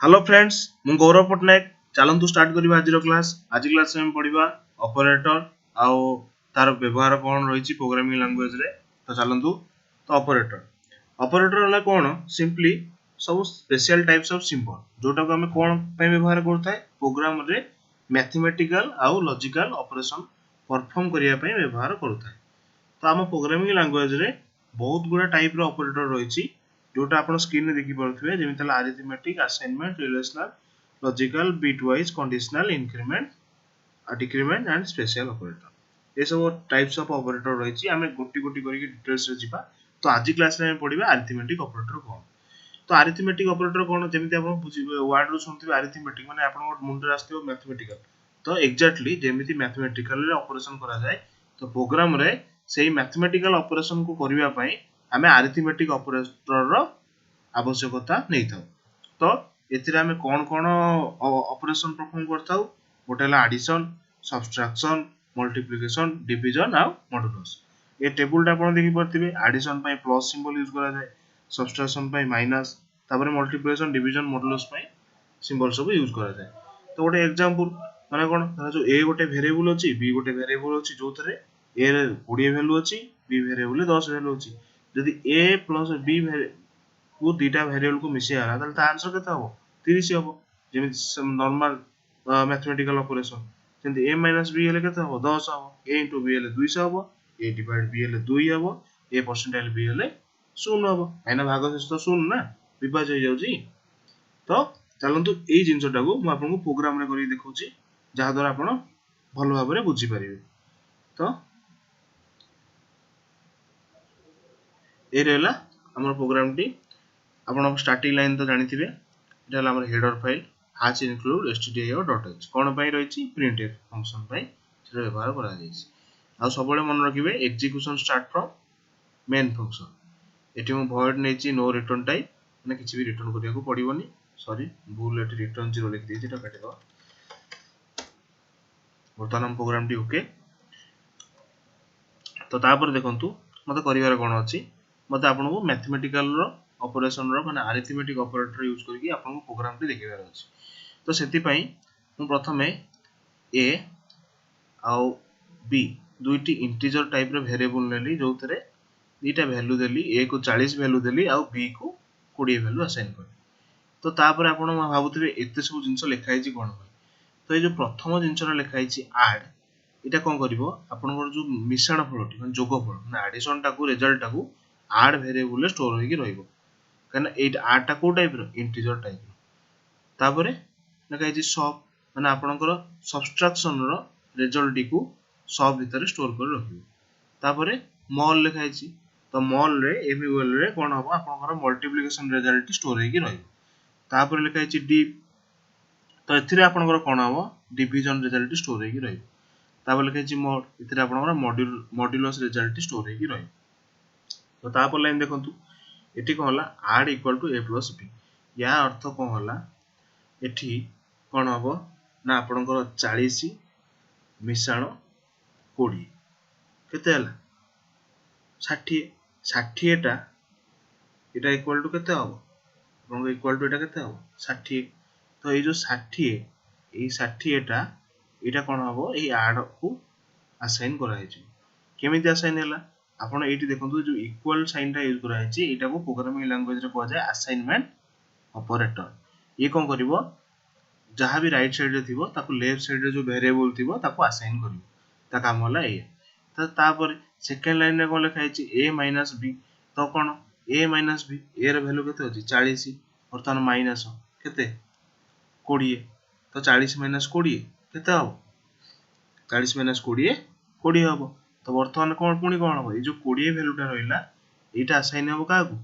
Hello friends मु गौरव पटनायक चलतु start करवा आज क्लास क्लास में पढ़ा ऑपरेटर आउ तार व्यवहार कौन रही प्रोग्रामिंग लैंग्वेज रे। तो चलतु तो ऑपरेटर है कौन सिंपली सब स्पेशल टाइप्स ऑफ सिंबल जोटा को आम कौन व्यवहार करता है प्रोग्राम रे मैथमेटिकल आउ लॉजिकल ऑपरेशन परफॉर्म करने व्यवहार करता है। तो आम प्रोग्रामिंग लैंग्वेज रे बहुत गुड़ा टाइप रो ऑपरेटर रही जोटा आप स्क्रीन में देखी पारे जमी arithmetic assignment relational logical bit wise conditional increment decrement and special operator ये सब टाइप्स ऑफ ऑपरेटर रही आम गोटी गोटी करके डिटेल्स रे जिबा। तो आज क्लास रे पढ़िबा अरिथमेटिक ऑपरेटर कौन। तो अरिथमेटिक ऑपरेटर कौन जमी आप बुझिबे वर्ड रो सुनथिबे अरिथमेटिक माने आपन मुंडे आस्थिबो मैथमेटिकल। तो एग्जैक्टली जेमिति मैथमेटिकल रे ऑपरेशन करा जाए तो प्रोग्राम रे सेही मैथमेटिकल ऑपरेशन को करबा पई आमे अरिथमेटिक ऑपरेटर रो आवश्यकता नहीं था। तो एथिरे आमे कोन कोन ऑपरेशन परफॉर्म करथाउ गोटे हला एडिशन सब्सट्रैक्शन मल्टीप्लिकेशन डिवीजन आ मॉडुलस। ये टेबल टा आपण देखि परथिबे एडिशन पई प्लस सिंबल यूज करा जाय सब्सट्रैक्शन पई माइनस तापर मल्टीप्लिकेशन डिवीजन मॉडुलस पई सिंबल सब यूज करा जाय। तो गोटे एग्जांपल माने कोन जो ए गोटे वेरिएबल अछि बी गोटे वेरिएबल अछि जोथरे ए रे 20 वैल्यू अछि बी वेरिएबल रे 10 वैल्यू अछि जदि ए प्लस बी वो दुईटा वेरिएबल को मिसेला ताले ता आंसर केते हबो 30 हबो जेमि नॉर्मल मैथमेटिकल ऑपरेशन जेमि a माइनस b हेले केते हबो 10 हबो a into b हेले 200 हबो a डिवाइड b हेले 2 हबो a परसेंटाइल b हेले 0 हबो काइना भाग शेष तो 0 ना विभाज्य हो जाउची। तो चलंतु एई जिंसटा को म आपन को प्रोग्राम रे करी देखौची जहा द्वारा आपण भलो भाबरे बुझी परिबे। तो ए रेला हमर प्रोग्राम टी आपण स्टार्टिंग लाइन तो जानि थिबे एटा हला हमर header file hatch include stdio.h कोन पई रहिछि प्रिंटफ फंक्शन पई सेटा व्यवहार करा जायछि। आ सबले मन रखिबे execution start from main function एटी मु void नेछि नो रिटर्न टाइप माने किछि भी रिटर्न करिया को पड़िबोनी सॉरी भूल एटी रिटर्न 0 लिख देछि तो काटि दो। वर्तमान हम प्रोग्राम टी ओके। तो तापर देखंतु मते करिवार कोन अछि मते आपन को मैथमेटिकल रो ऑपरेशन रो माने अरिथमेटिक ऑपरेटर यूज करके आपन को प्रोग्राम टी देखिबार अछि। तो सेति पई मु प्रथमे a आउ b दुईटी इंटीजर टाइप रो वेरिएबल लेली जोथरे दीटा वैल्यू देली a को 40 वैल्यू देली आउ b को 20 वैल्यू असाइन कर। तो तापर आपन भाबुथिबे एते सब जिंस लिखाइ छि कोन होय। तो ए जो प्रथम जिंसरा लिखाइ छि ऐड एटा कोन करिवो आपनकर जो मिश्रण फलटी माने जोगफल माने एडिशन टा को रिजल्ट टा को ऐड वेरिएबल रे स्टोर होई कि रहइबो कना एटा ऐड टा को टाइप रो इंटीजर टाइप रो। तापरे लिखाइ छि सब माने आपनकर सब्सट्रैक्शन रो रिजल्ट टी को सब भीतर स्टोर कर रखिबो। तापरे मॉल लिखाइ छि तो मॉल रे एमयूएल रे कोन हबो आपनकर मल्टीप्लिकेशन रिजल्ट स्टोर होई कि रहइबो। तापरे लिखाइ छि डिव तो एथिरे आपनकर कोन हबो डिवीजन रिजल्ट स्टोर होई कि रहइबो। तापर लिखाइ छि मोड एथिरे आपनकर मॉड्यूलस रिजल्ट स्टोर होई कि रहइबो। तो तापर लाइन देखंतु एठी कोन हला add equal to a plus b या अर्थ कोन हला एठी कोन हबो ना आपनकर 40 मिसाण 20 केते हला 60 60 टा एटा इक्वल टू केते हबो आपन इक्वल टू एटा केते हबो 60। तो ए जो 60 ए 60 टा एटा कोन हबो ए ऐड को असाइन करा हिची केमिति असाइन हला आपन एठी देखंतु जो इक्वल साइन टा यूज करा हिची एटा को प्रोग्रामिंग लैंग्वेज रे कहै जाय असाइनमेंट ऑपरेटर। ये कोन करिवो जहां भी राइट साइड रे थिबो ताको लेफ्ट साइड रे जो वेरिएबल थिबो ताको असाइन करिवो ता काम हला ए। तो तापर सेकंड लाइन रे कोन लिखा हिची a - b तो कोन a - b a रे वैल्यू केते होची 40 वर्तमान माइनस केते 20 तो 40 - 20 केते हबो 40 - 20 20 हबो। तो वर्तमान कोन पुनी कोन हबो ए जो 20 वैल्यू टा रहिला एटा असाइन हबो का को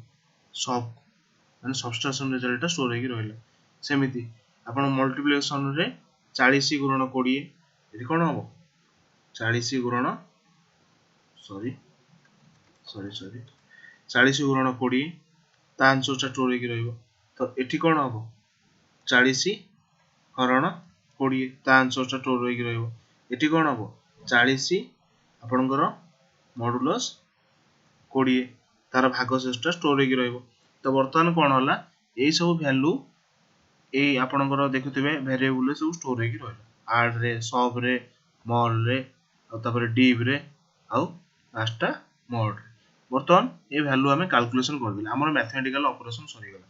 सब माने सब्स्ट्रैक्शन रिजल्ट स्टोर होई कि रहिला सेमिति आपण मल्टीप्लिकेशन रे 40 गुणन 20 एठी कोन हबो 40 गुणन सॉरी 40 गुणन 20 ता आंसर टा स्टोर होई कि रहइबो। तो एठी कोन हबो 40 हरण 20 ता आंसर टा स्टोर होई कि रहइबो। एठी कोन हबो 40 आपनकर मॉडुलस 20 तार भाग शेष टा स्टोर होई कि रहइबो। तो वर्तमान कोन हला एई सब वैल्यू ए आपणकर देखुथिबे वेरिएबल सब स्टोर होगी रहला आड रे सब रे मॉल रे तापर div रे आउ लास्टटा मोड रे बर्तमान ए वैल्यू हमें कैलकुलेशन कर दिले हमर मैथमेटिकल ऑपरेशन सरी गला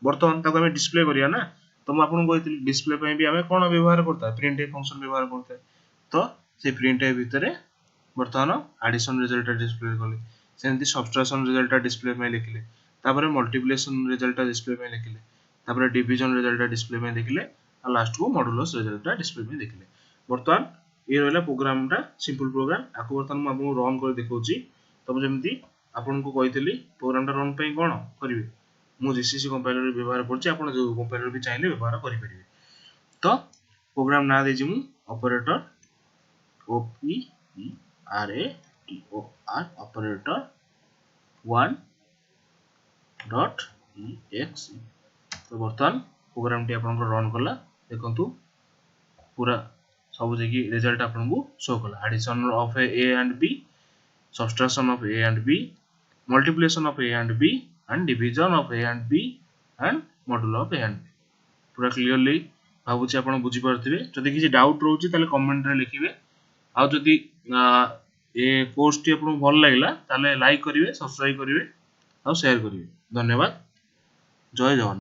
बर्तमान ताको हमें डिस्प्ले करिया ना तो मैं आपन कहइतिली डिस्प्ले पय भी हमें कोन व्यवहार करता प्रिंट फंक्शन व्यवहार करता तो से प्रिंट भितरे बर्तमान एडिशन रिजल्ट डिस्प्ले कले सेमती सबट्रैक्शन रिजल्ट डिस्प्ले में लिखिले तापर मल्टीप्लिकेशन रिजल्ट डिस्प्ले में लिखिले तापर डिवीजन रिजल्ट डिस्प्ले में देखिले और लास्ट को मॉडुलस रिजल्ट डिस्प्ले में देखिले बर्तमान ये रहला प्रोग्रामटा सिंपल प्रोग्राम आको बर्तमान मैं आपको रन कर देखौची तब जेमती आपन को कहितली प्रोग्रामटा रन पय कोन करिवे मु जीसीसी कंपाइलर व्यवहार करछि आपन जो कंपाइलर भी चाहिले व्यवहार करि परिबे तो प्रोग्राम ना देछि मु operator O P E R A T O R operator 1 dot exe तो बर्तमान प्रोग्राम टी आपन रन कला देखंतु पूरा सब जगह रिजल्ट आपन को शो कला addition of A and B subtraction of a and b multiplication of a and b and division of a and b and modulo of a and b पूरा क्लियरली भाबुची आपन बुझी पारथिबे जदि किछि डाउट रहउची ताले comment रे लिखिबे आ जदि ए course T आपन भल लागला ताले लाइक करिवे सब्सक्राइब करिवे और शेयर करिवे धन्यवाद जय जवान।